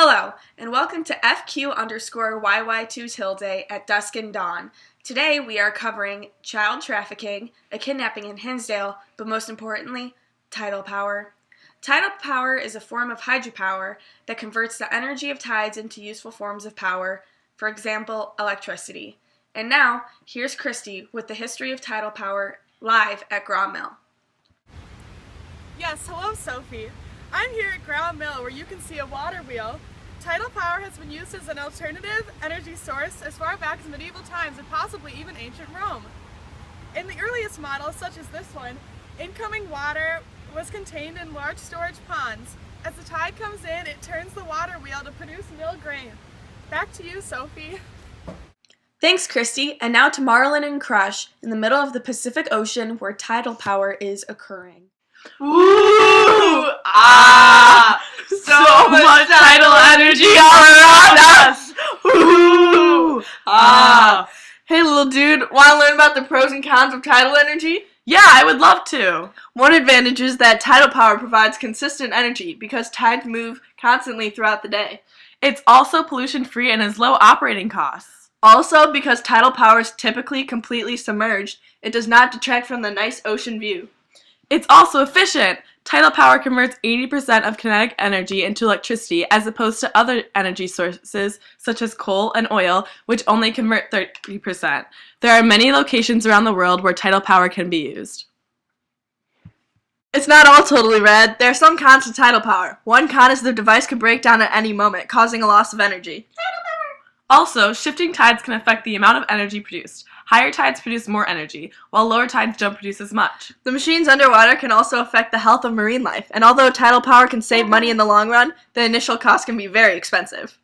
Hello, and welcome to FQ_YY2's Hill Day at dusk and dawn. Today we are covering child trafficking, a kidnapping in Hinsdale, but most importantly, tidal power. Tidal power is a form of hydropower that converts the energy of tides into useful forms of power, for example, electricity. And now, here's Christi with the history of tidal power live at Graw Mill. Yes, hello Sophie. I'm here at Graw Mill where you can see a water wheel. Tidal power has been used as an alternative energy source as far back as medieval times and possibly even ancient Rome. In the earliest models, such as this one, incoming water was contained in large storage ponds. As the tide comes in, it turns the water wheel to produce mill grain. Back to you, Sophie. Thanks, Christi. And now to Marlin and Crush in the middle of the Pacific Ocean where tidal power is occurring. Ooh! Ah! So much tidal energy all around us! Ooh! Ah! Hey little dude, want to learn about the pros and cons of tidal energy? Yeah, I would love to! One advantage is that tidal power provides consistent energy because tides move constantly throughout the day. It's also pollution-free and has low operating costs. Also, because tidal power is typically completely submerged, it does not detract from the nice ocean view. It's also efficient! Tidal power converts 80% of kinetic energy into electricity as opposed to other energy sources such as coal and oil, which only convert 30%. There are many locations around the world where tidal power can be used. It's not all totally red. There are some cons to tidal power. One con is the device could break down at any moment, causing a loss of energy. Also, shifting tides can affect the amount of energy produced. Higher tides produce more energy, while lower tides don't produce as much. The machines underwater can also affect the health of marine life, and although tidal power can save money in the long run, the initial cost can be very expensive.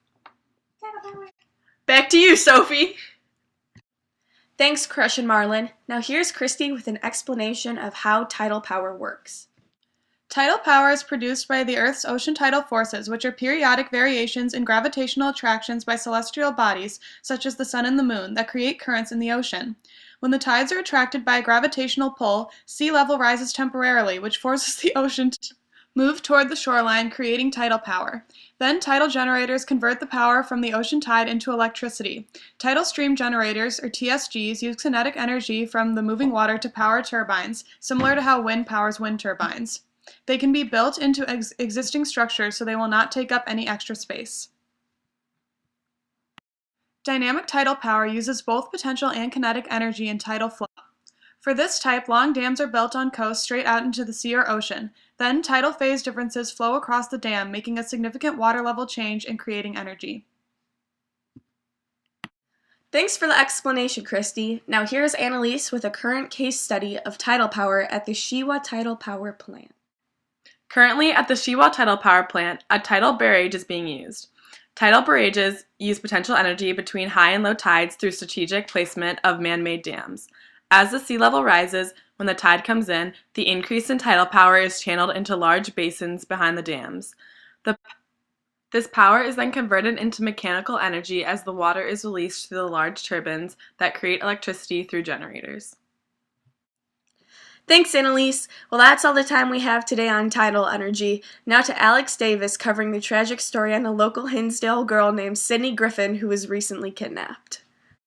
Back to you, Sophie! Thanks, Crush and Marlin. Now here's Christi with an explanation of how tidal power works. Tidal power is produced by the Earth's ocean tidal forces, which are periodic variations in gravitational attractions by celestial bodies, such as the sun and the moon, that create currents in the ocean. When the tides are attracted by a gravitational pull, sea level rises temporarily, which forces the ocean to move toward the shoreline, creating tidal power. Then tidal generators convert the power from the ocean tide into electricity. Tidal stream generators, or TSGs, use kinetic energy from the moving water to power turbines, similar to how wind powers wind turbines. They can be built into existing structures so they will not take up any extra space. Dynamic tidal power uses both potential and kinetic energy in tidal flow. For this type, long dams are built on coasts straight out into the sea or ocean. Then, tidal phase differences flow across the dam, making a significant water level change and creating energy. Thanks for the explanation, Christi. Now here's Annalise with a current case study of tidal power at the Shiwa Tidal Power Plant. Currently, at the Shiwa Tidal Power Plant, a tidal barrage is being used. Tidal barrages use potential energy between high and low tides through strategic placement of man-made dams. As the sea level rises, when the tide comes in, the increase in tidal power is channeled into large basins behind the dams. This power is then converted into mechanical energy as the water is released through the large turbines that create electricity through generators. Thanks, Annalise. Well, that's all the time we have today on tidal energy. Now to Alex Davis covering the tragic story on a local Hinsdale girl named Sydney Griffin who was recently kidnapped.